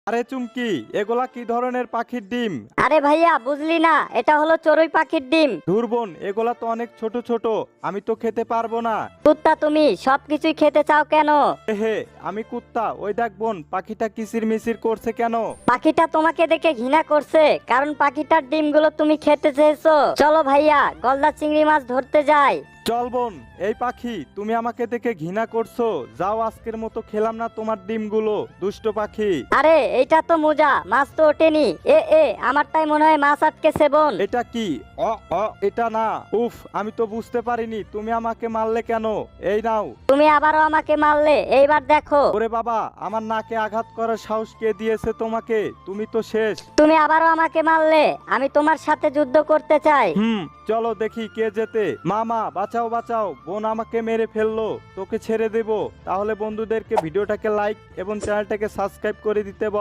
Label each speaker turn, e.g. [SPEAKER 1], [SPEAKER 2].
[SPEAKER 1] আরে চুমকি, এগুলা কি ধরনের পাখির ডিম?
[SPEAKER 2] আরে ভাইয়া বুঝলি না, এটা হলো চড়ুই পাখির ডিম।
[SPEAKER 1] ধুর বোন, এগুলা তো অনেক ছোট ছোট, আমি তো খেতে পারবো না।
[SPEAKER 2] কুত্তা, তুমি সবকিছুই খেতে চাও কেন?
[SPEAKER 1] হে, আমি কুত্তা? ওই দেখ বোন, পাখিটা কিচির মিচির করছে কেন?
[SPEAKER 2] পাখিটা তোমাকে দেখে ঘৃণা করছে, কারণ পাখিটার ডিমগুলো তুমি খেতে চেয়েছো। চলো ভাইয়া, গলদা চিংড়ি মাছ ধরতে যাই।
[SPEAKER 1] চল বোন। এই পাখি, তুমি আমাকে দেখে ঘৃণা করছো? যাও, আজকের মতো খেলাম না তোমার ডিমগুলো, দুষ্ট পাখি।
[SPEAKER 2] আরে এইটা তো মোজা, মাছ তো ওঠেনি। আমারটাই মনে হয় মাছ আটকেছে বোন।
[SPEAKER 1] এটা কি? এটা না। উফ, আমি তো বুঝতে পারিনি তুমি আমাকে মারলে কেন। এই নাও।
[SPEAKER 2] তুমি আবারও আমাকে মারলে, এইবার দেখো।
[SPEAKER 1] ওরে বাবা, আমার নাকে আঘাত করার সাহস কে দিয়েছে তোমাকে? তুমি তো শেষ।
[SPEAKER 2] তুমি আবারও আমাকে মারলে, আমি তোমার সাথে যুদ্ধ করতে চাই।
[SPEAKER 1] চলো দেখি কে জেতে। মামা বাঁচাও বাঁচাও, বোন আমাকে মেরে ফেললো, তোকে ছেড়ে দেব। তাহলে বন্ধুদেরকে ভিডিওটাকে লাইক এবং চ্যানেলটাকে সাবস্ক্রাইব করে দিতে বল।